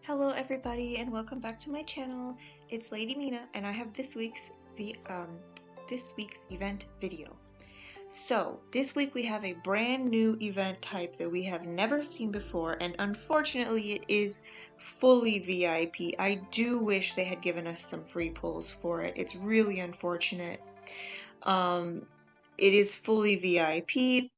Hello everybody and welcome back to my channel. It's Lady Mina and I have this week's event video. So this week we have a brand new event type that we have never seen before, and unfortunately it is fully VIP. I do wish they had given us some free pulls for it. It's really unfortunate. It is fully VIP.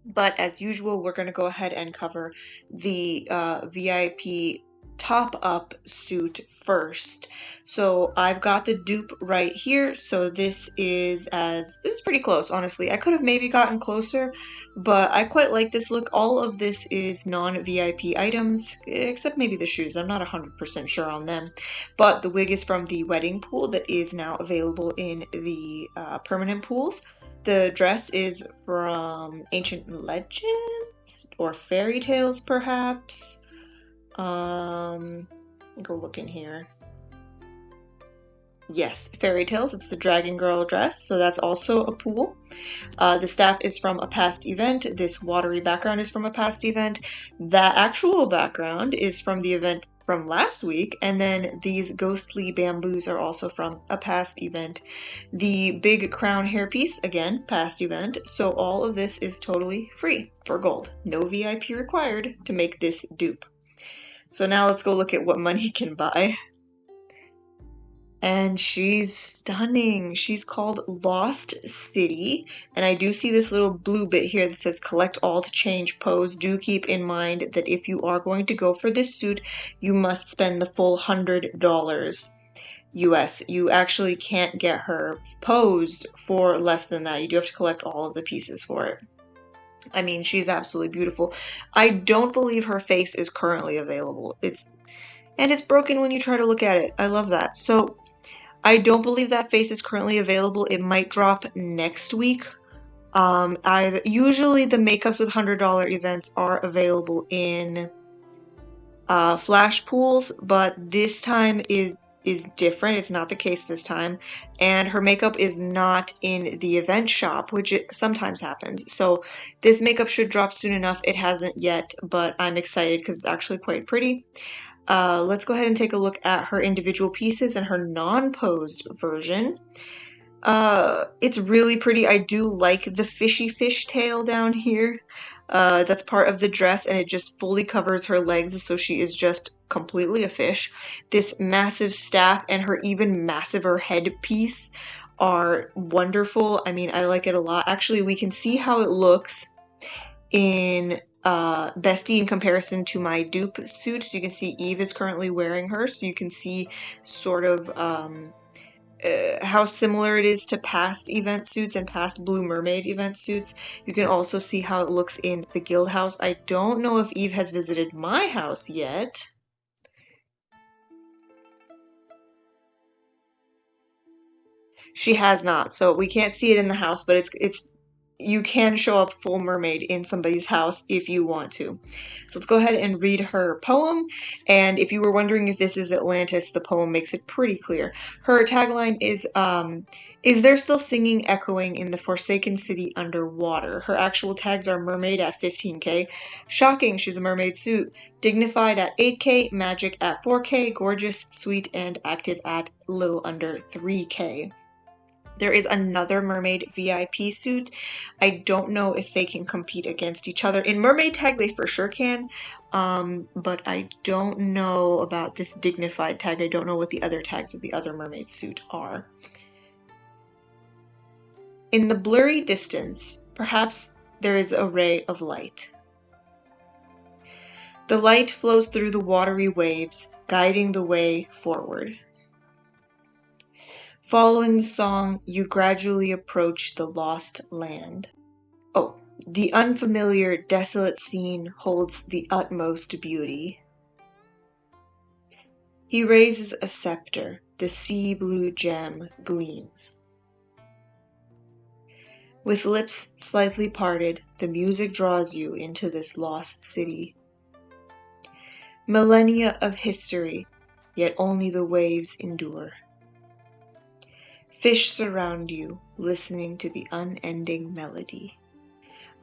But as usual, we're going to go ahead and cover the VIP top-up suit first. So I've got the dupe right here. So this is pretty close, honestly. I could have maybe gotten closer, but I quite like this look. All of this is non-VIP items, except maybe the shoes. I'm not 100% sure on them. But the wig is from the wedding pool that is now available in the permanent pools. The dress is from ancient legends or fairy tales, perhaps. Go look in here. Yes, fairy tales. It's the Dragon Girl dress, so that's also a pool. The staff is from a past event. This watery background is from a past event. That actual background is from the event from last week, and then these ghostly bamboos are also from a past event. The big crown hairpiece, again, past event. So all of this is totally free for gold. No VIP required to make this dupe. So now let's go look at what money can buy. And she's stunning. She's called Lost City, and I do see this little blue bit here that says collect all to change pose. Do keep in mind that if you are going to go for this suit, you must spend the full $100 US. You actually can't get her pose for less than that. You do have to collect all of the pieces for it. I mean, she's absolutely beautiful. I don't believe her face is currently available. It's broken when you try to look at it. I love that. So I don't believe that face is currently available. It might drop next week. Usually the makeups with $100 events are available in flash pools, but this time is different. It's not the case this time, and her makeup is not in the event shop, which it sometimes happens. So this makeup should drop soon enough. It hasn't yet, but I'm excited because it's actually quite pretty. Let's go ahead and take a look at her individual pieces and her non-posed version. It's really pretty. I do like the fishy fish tail down here. That's part of the dress, and it just fully covers her legs, so she is just completely a fish. This massive staff and her even massiver headpiece are wonderful. I mean, I like it a lot. Actually, we can see how it looks in Bestie in comparison to my dupe suit. So you can see Eve is currently wearing her, so you can see sort of how similar it is to past event suits and past Blue Mermaid event suits. You can also see how it looks in the guild house. I don't know if Eve has visited my house yet. She has not, so we can't see it in the house, but it's you can show up full mermaid in somebody's house if you want to. So let's go ahead and read her poem. And if you were wondering if this is Atlantis, the poem makes it pretty clear. Her tagline is there still singing echoing in the forsaken city underwater? Her actual tags are mermaid at 15K. Shocking, she's a mermaid suit. Dignified at 8K, magic at 4K, gorgeous, sweet, and active at little under 3K. There is another mermaid VIP suit. I don't know if they can compete against each other. In mermaid tag, they for sure can, but I don't know about this dignified tag. I don't know what the other tags of the other mermaid suit are. In the blurry distance, perhaps there is a ray of light. The light flows through the watery waves, guiding the way forward. Following the song, you gradually approach the lost land. Oh, the unfamiliar, desolate scene holds the utmost beauty. He raises a scepter, the sea blue gem gleams. With lips slightly parted, the music draws you into this lost city. Millennia of history, yet only the waves endure. Fish surround you, listening to the unending melody.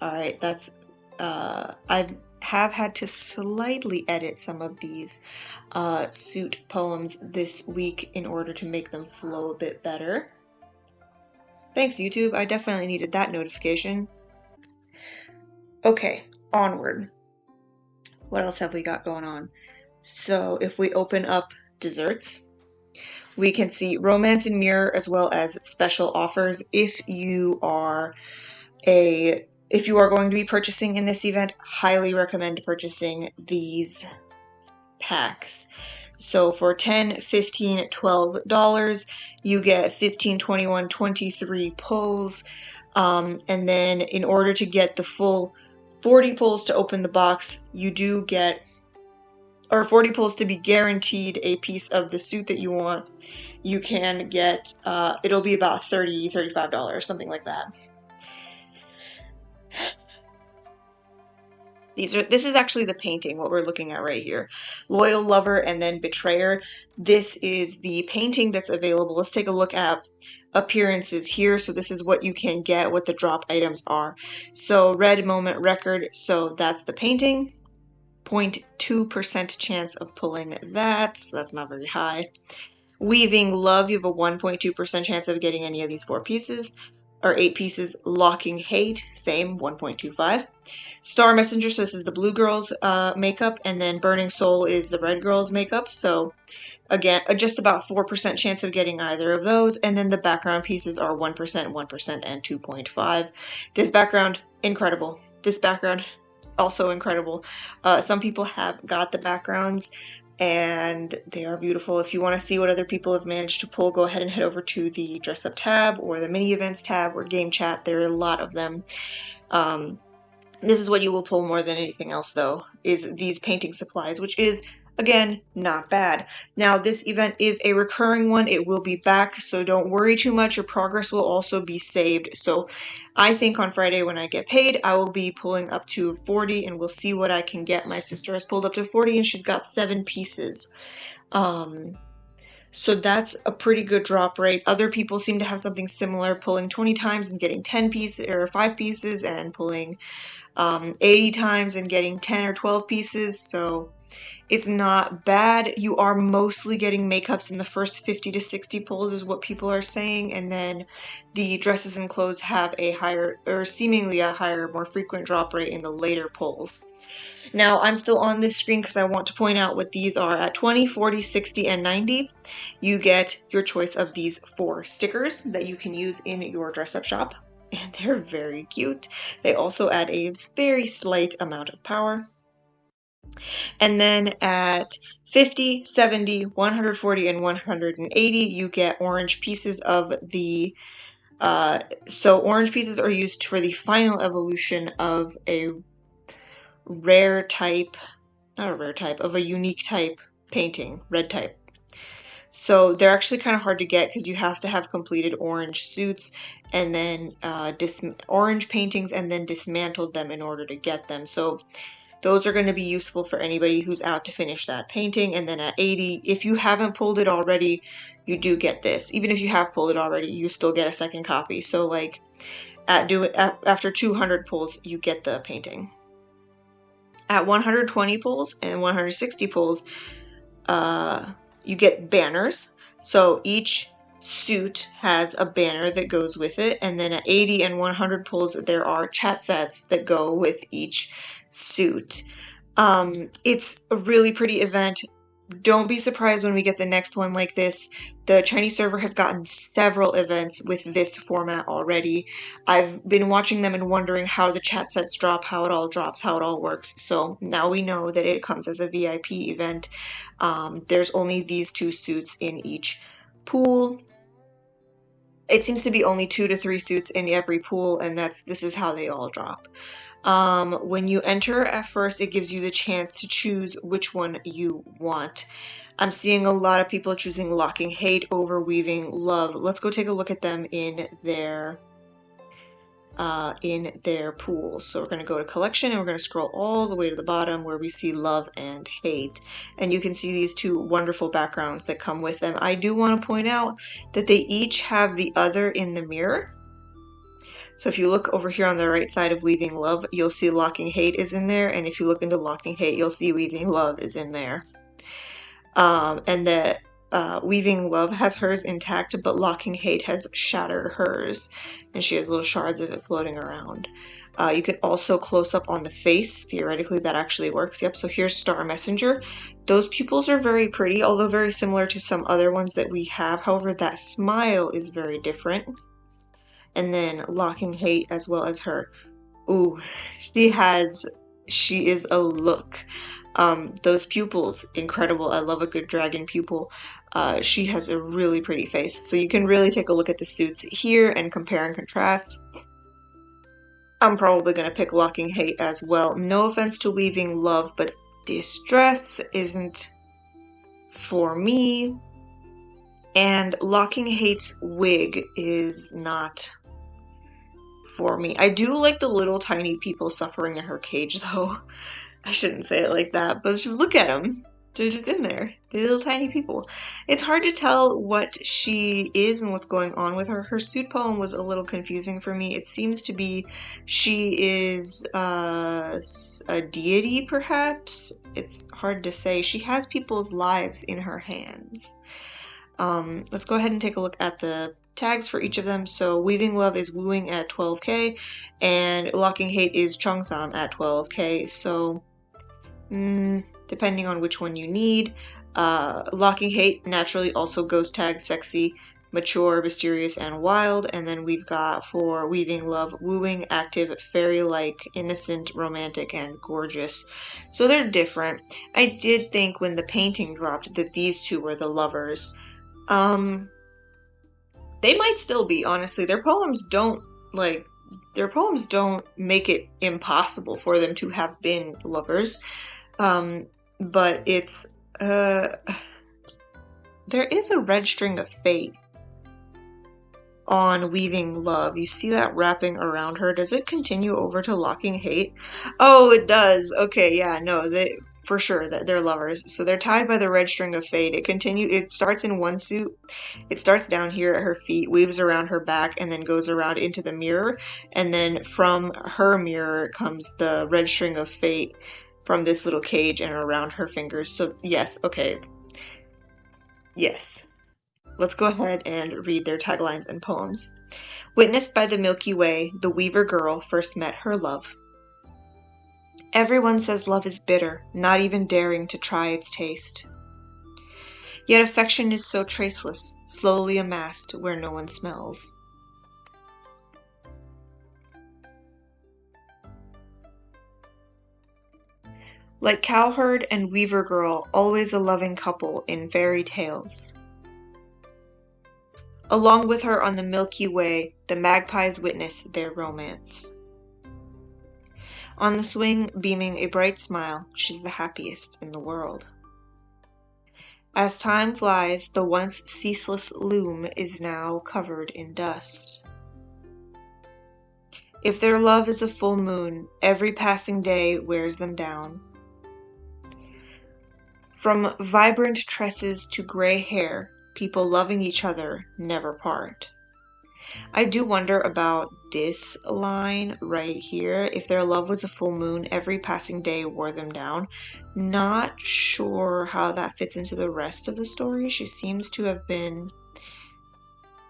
Alright, that's, I've have had to slightly edit some of these suit poems this week in order to make them flow a bit better. Thanks, YouTube. I definitely needed that notification. Okay, onward. What else have we got going on? So if we open up desserts, we can see Romance in Mirror as well as special offers. If you are going to be purchasing in this event, highly recommend purchasing these packs. So for $10, $15, $12, you get 15, 21, 23 pulls. And then in order to get the full 40 pulls to open the box, you do get, or 40 pulls to be guaranteed a piece of the suit that you want. You can get, it'll be about $30, $35, something like that. This is actually the painting, what we're looking at right here. Loyal Lover and then Betrayer. This is the painting that's available. Let's take a look at appearances here. So this is what you can get, what the drop items are. So Red Moment Record, so that's the painting. 0.2% chance of pulling that, so that's not very high. Weaving Love, you have a 1.2% chance of getting any of these 4 pieces, or 8 pieces. Locking Hate, same, 1.25. Star Messenger, so this is the blue girl's makeup, and then Burning Soul is the red girl's makeup, so again, just about 4% chance of getting either of those, and then the background pieces are 1%, 1%, and 2.5. This background, incredible. This background, also incredible. Some people have got the backgrounds, and they are beautiful. If you want to see what other people have managed to pull, go ahead and head over to the Dress Up tab, or the Mini Events tab, or Game Chat. There are a lot of them. This is what you will pull more than anything else, though, is these painting supplies, which is, again, not bad. Now, this event is a recurring one. It will be back, so don't worry too much. Your progress will also be saved. So I think on Friday when I get paid, I will be pulling up to 40, and we'll see what I can get. My sister has pulled up to 40, and she's got 7 pieces. So that's a pretty good drop rate. Other people seem to have something similar, pulling 20 times and getting 10 pieces, or 5 pieces, and pulling 80 times and getting 10 or 12 pieces, so it's not bad. You are mostly getting makeups in the first 50 to 60 pulls is what people are saying, and then the dresses and clothes have a higher, or seemingly a higher, more frequent drop rate in the later pulls. Now, I'm still on this screen because I want to point out what these are. At 20, 40, 60, and 90, you get your choice of these 4 stickers that you can use in your dress-up shop. And they're very cute. They also add a very slight amount of power. And then at 50, 70, 140, and 180, you get orange pieces of the... so orange pieces are used for the final evolution of a rare type, not a rare type, of a unique type painting, red type. So they're actually kind of hard to get because you have to have completed orange suits and then orange paintings and then dismantled them in order to get them. So those are going to be useful for anybody who's out to finish that painting. And then at 80, if you haven't pulled it already, you do get this. Even if you have pulled it already, you still get a second copy. So like after 200 pulls, you get the painting. At 120 pulls and 160 pulls, you get banners. So each suit has a banner that goes with it. And then at 80 and 100 pulls, there are chat sets that go with each suit. It's a really pretty event. Don't be surprised when we get the next one like this. The Chinese server has gotten several events with this format already. I've been watching them and wondering how the chat sets drop, how it all drops, how it all works. So now we know that it comes as a VIP event. There's only these 2 suits in each pool. It seems to be only 2 to 3 suits in every pool, and this is how they all drop. When you enter at first, it gives you the chance to choose which one you want. I'm seeing a lot of people choosing Locking Hate over Weaving Love. Let's go take a look at them in their pool. So we're going to go to Collection, and we're going to scroll all the way to the bottom where we see Love and Hate. And you can see these 2 wonderful backgrounds that come with them. I do want to point out that they each have the other in the mirror. So if you look over here on the right side of Weaving Love, you'll see Locking Hate is in there, and if you look into Locking Hate, you'll see Weaving Love is in there. And that Weaving Love has hers intact, but Locking Hate has shattered hers, and she has little shards of it floating around. You could also close up on the face. Theoretically, that actually works. Yep, so here's Star Messenger. Those pupils are very pretty, although very similar to some other ones that we have. However, that smile is very different. And then Locking Hate as well as her. Ooh, she is a look. Those pupils, incredible. I love a good dragon pupil. She has a really pretty face. So you can really take a look at the suits here and compare and contrast. I'm probably going to pick Locking Hate as well. No offense to Weaving Love, but this dress isn't for me. And Locking Hate's wig is not for me. I do like the little tiny people suffering in her cage, though. I shouldn't say it like that, but just look at them. They're just in there. They're little tiny people. It's hard to tell what she is and what's going on with her. Her suit poem was a little confusing for me. It seems to be she is a deity, perhaps? It's hard to say. She has people's lives in her hands. Let's go ahead and take a look at the tags for each of them. So Weaving Love is wooing at 12k, and Locking Hate is Cheongsam at 12k. So depending on which one you need. Locking Hate naturally also ghost tag sexy, mature, mysterious, and wild. And then we've got for Weaving Love, wooing, active, fairy-like, innocent, romantic, and gorgeous. So they're different. I did think when the painting dropped that these two were the lovers. They might still be, honestly. Their poems don't make it impossible for them to have been lovers. But it's, there is a red string of fate on Weaving Love. You see that wrapping around her? Does it continue over to Locking Hate? Oh, it does. Okay, yeah, no, for sure that they're lovers. So they're tied by the red string of fate. It starts in one suit. It starts down here at her feet, weaves around her back, and then goes around into the mirror. And then from her mirror comes the red string of fate from this little cage and around her fingers. So yes, okay. Yes. Let's go ahead and read their taglines and poems. Witnessed by the Milky Way, the Weaver girl first met her love. Everyone says love is bitter, not even daring to try its taste. Yet affection is so traceless, slowly amassed where no one smells. Like cowherd and weaver girl, always a loving couple in fairy tales. Along with her on the Milky Way, the magpies witness their romance. On the swing, beaming a bright smile, she's the happiest in the world. As time flies, the once ceaseless loom is now covered in dust. If their love is a full moon, every passing day wears them down. From vibrant tresses to gray hair, people loving each other never part. I do wonder about this line right here. If their love was a full moon, every passing day wore them down. Not sure how that fits into the rest of the story. She seems to have been...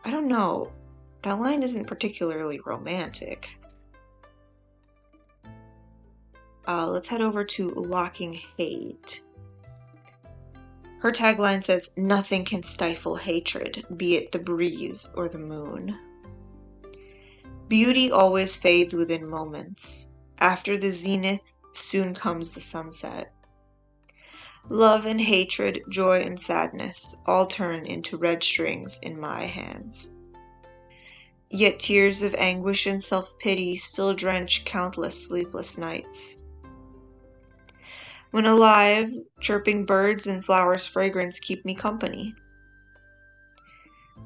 I don't know. That line isn't particularly romantic. Let's head over to Locking Hate. Her tagline says, "Nothing can stifle hatred, be it the breeze or the moon." Beauty always fades within moments. After the zenith, soon comes the sunset. Love and hatred, joy and sadness, all turn into red strings in my hands. Yet tears of anguish and self-pity still drench countless sleepless nights. When alive, chirping birds and flowers' fragrance keep me company.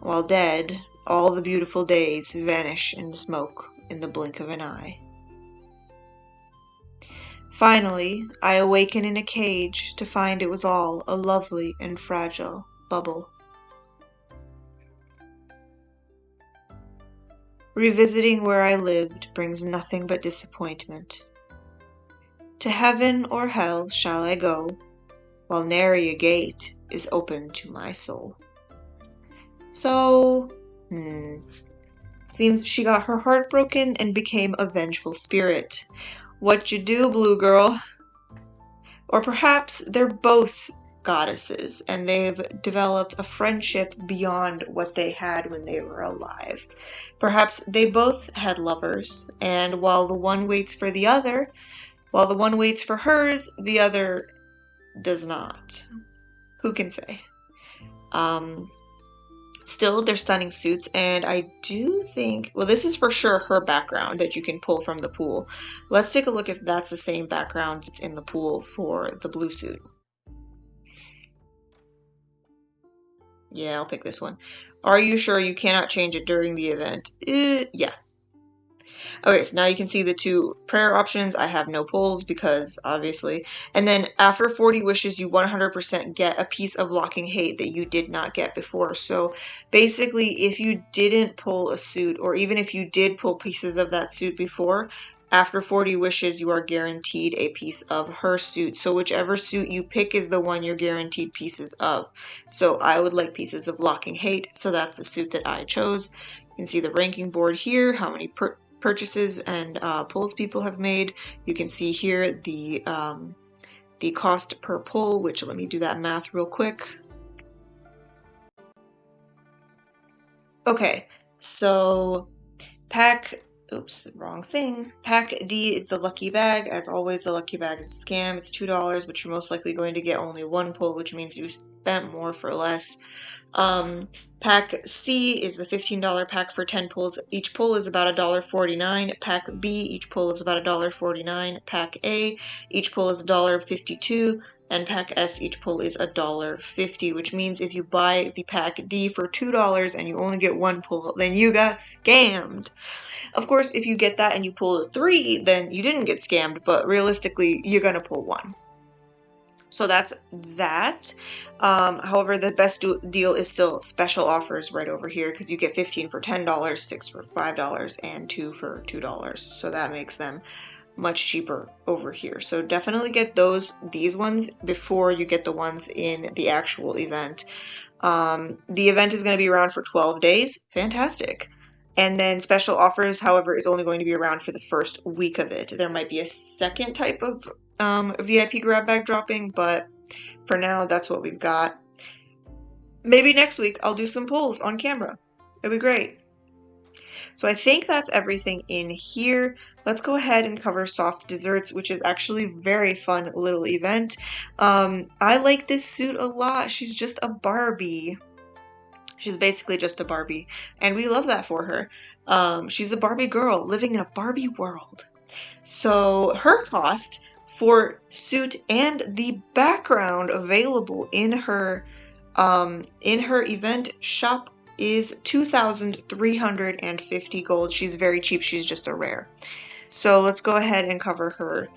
While dead, all the beautiful days vanish in smoke in the blink of an eye. Finally, I awaken in a cage to find it was all a lovely and fragile bubble. Revisiting where I lived brings nothing but disappointment. To heaven or hell shall I go, while nary a gate is open to my soul. So, seems she got her heart broken and became a vengeful spirit. What you do, blue girl? Or perhaps they're both goddesses and they've developed a friendship beyond what they had when they were alive. Perhaps they both had lovers, and while the one waits for the other, while the one waits for hers, the other does not. Who can say? Still, they're stunning suits, and I do think, well, this is for sure her background that you can pull from the pool. Let's take a look if that's the same background that's in the pool for the blue suit. Yeah, I'll pick this one. Are you sure you cannot change it during the event? Yeah. Okay, so now you can see the two prayer options. I have no pulls because obviously. And then after 40 wishes, you 100% get a piece of Locking Hate that you did not get before. So basically, if you didn't pull a suit, or even if you did pull pieces of that suit before, after 40 wishes, you are guaranteed a piece of her suit. So whichever suit you pick is the one you're guaranteed pieces of. So I would like pieces of Locking Hate, so that's the suit that I chose. You can see the ranking board here, how many purchases and pulls people have made. You can see here the cost per pull, which let me do that math real quick. Okay, so wrong thing. Pack D is the lucky bag. As always, the lucky bag is a scam. It's $2, but you're most likely going to get only one pull, which means you spent more for less. Pack C is the $15 pack for 10 pulls. Each pull is about $1.49. Pack B, each pull is about $1.49. Pack A, each pull is $1.52. And Pack S, each pull is $1.50, which means if you buy the Pack D for $2 and you only get one pull, then you got scammed. Of course, if you get that and you pull a 3, then you didn't get scammed, but realistically, you're gonna pull 1. So that's that. However, the best deal is still special offers right over here because you get 15 for $10, 6 for $5, and 2 for $2. So that makes them much cheaper over here. So definitely get these ones before you get the ones in the actual event. The event is going to be around for 12 days. Fantastic. And then special offers, however, is only going to be around for the first week of it. There might be a second type of VIP grab bag dropping, but for now, that's what we've got. Maybe next week I'll do some pulls on camera. It'll be great. So I think that's everything in here. Let's go ahead and cover soft desserts, which is actually a very fun little event. I like this suit a lot. She's just a Barbie. She's basically just a Barbie, and we love that for her. She's a Barbie girl living in a Barbie world. So her cost for suit and the background available in her event shop is 2,350 gold. She's very cheap. She's just a rare. So let's go ahead and cover her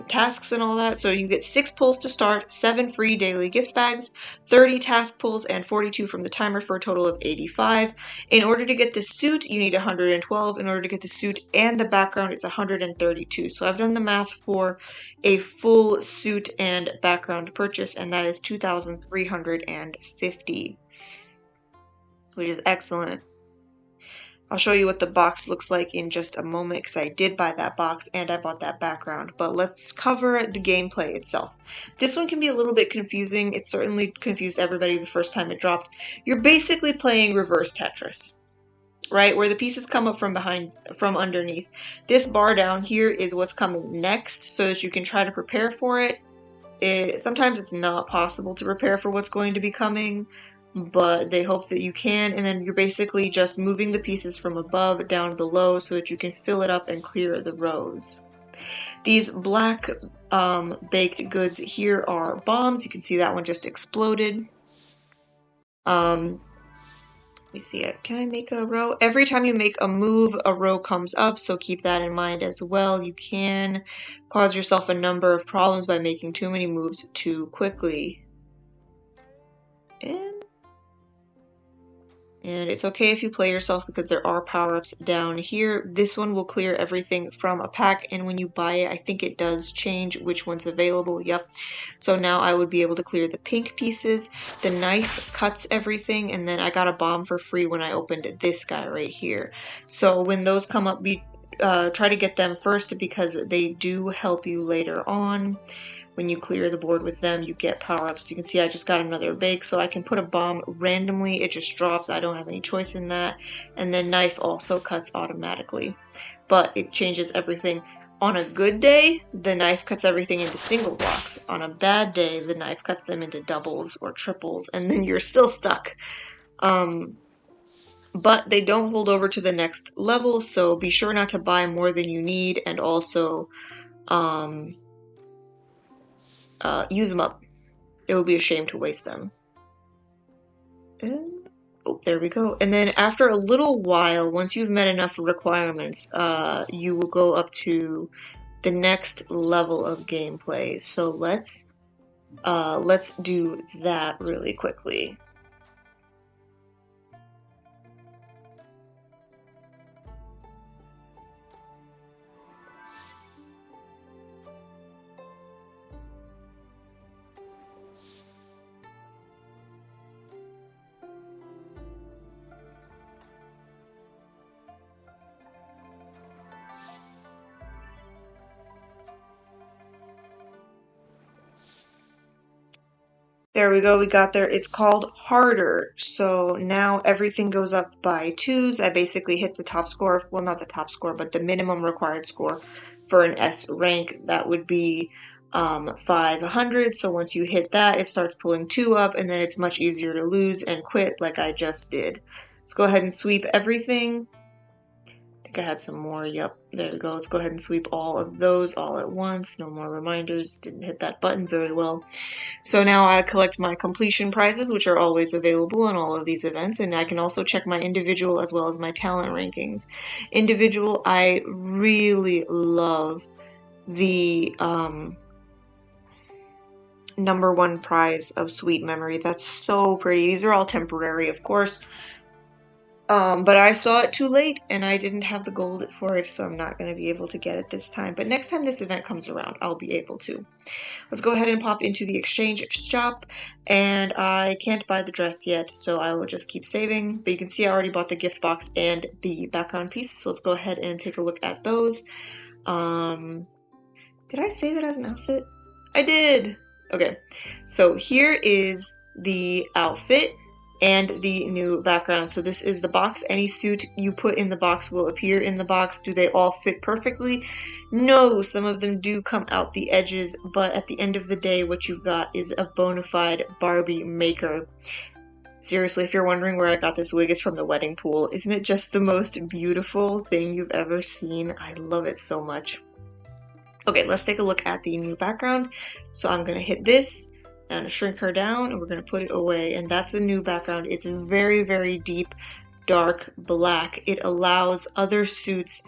tasks and all that. So you get 6 pulls to start, 7 free daily gift bags, 30 task pulls, and 42 from the timer for a total of 85. In order to get the suit, you need 112. In order to get the suit and the background, it's 132. So I've done the math for a full suit and background purchase, and that is 2,350, which is excellent. I'll show you what the box looks like in just a moment because I did buy that box and I bought that background. But let's cover the gameplay itself. This one can be a little bit confusing. It certainly confused everybody the first time it dropped. You're basically playing reverse Tetris, right? Where the pieces come up from underneath. This bar down here is what's coming next so that you can try to prepare for it. Sometimes it's not possible to prepare for what's going to be coming, but they hope that you can, and then you're basically just moving the pieces from above down below so that you can fill it up and clear the rows. These black baked goods here are bombs. You can see that one just exploded. Let me see it. Can I make a row? Every time you make a move, a row comes up, so keep that in mind as well. You can cause yourself a number of problems by making too many moves too quickly. And And it's okay if you play yourself because there are power-ups down here. This one will clear everything from a pack, and when you buy it, I think it does change which one's available. Yep. So now I would be able to clear the pink pieces. The knife cuts everything, and then I got a bomb for free when I opened this guy right here. So when those come up, try to get them first because they do help you later on. When you clear the board with them, you get power-ups. You can see I just got another bake, so I can put a bomb randomly. It just drops. I don't have any choice in that. And then knife also cuts automatically, but it changes everything. On a good day, the knife cuts everything into single blocks. On a bad day, the knife cuts them into doubles or triples, and then you're still stuck. But they don't hold over to the next level, so be sure not to buy more than you need, and also use them up. It would be a shame to waste them. Oh, there we go. And then after a little while, once you've met enough requirements, you will go up to the next level of gameplay. So let's do that really quickly. There we go, we got there. It's called Harder. So now everything goes up by 2s. I basically hit the top score. Well, not the top score, but the minimum required score for an S rank. That would be 500. So once you hit that, it starts pulling 2 up, and then it's much easier to lose and quit like I just did. Let's go ahead and sweep everything. I think I had some more. Yep, there we go. Let's go ahead and sweep all of those all at once. No more reminders. Didn't hit that button very well. So now I collect my completion prizes, which are always available on all of these events, and I can also check my individual as well as my talent rankings. Individual, I really love the #1 prize of Sweet Memory. That's so pretty. These are all temporary, of course. But I saw it too late, and I didn't have the gold for it, so I'm not going to be able to get it this time. But next time this event comes around, I'll be able to. Let's go ahead and pop into the exchange shop, and I can't buy the dress yet, so I will just keep saving. But you can see I already bought the gift box and the background piece, so let's go ahead and take a look at those. Did I save it as an outfit? I did! Okay, so here is the outfit and the new background. So this is the box. Any suit you put in the box will appear in the box. Do they all fit perfectly? No, some of them do come out the edges, but at the end of the day, what you've got is a bona fide Barbie maker. Seriously, if you're wondering where I got this wig, it's from the wedding pool. Isn't it just the most beautiful thing you've ever seen? I love it so much. Okay, let's take a look at the new background. So I'm going to hit this and shrink her down, and we're going to put it away. And that's the new background. It's very, very deep, dark black. It allows other suits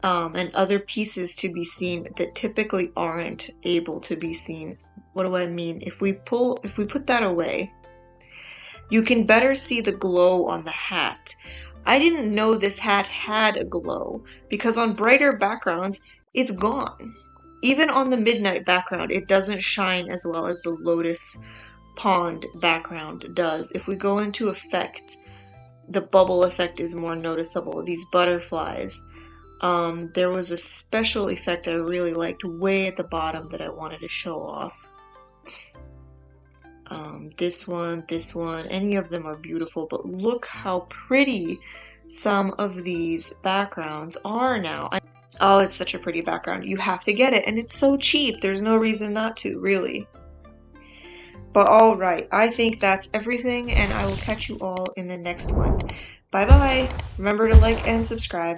and other pieces to be seen that typically aren't able to be seen. What do I mean? If we put that away, you can better see the glow on the hat. I didn't know this hat had a glow because on brighter backgrounds, it's gone. Even on the midnight background, it doesn't shine as well as the lotus pond background does. If we go into effects, the bubble effect is more noticeable. These butterflies. There was a special effect I really liked way at the bottom that I wanted to show off. This one, any of them are beautiful, but look how pretty some of these backgrounds are now. Oh, it's such a pretty background. You have to get it, and it's so cheap. There's no reason not to, really. But alright, I think that's everything, and I will catch you all in the next one. Bye-bye! Remember to like and subscribe.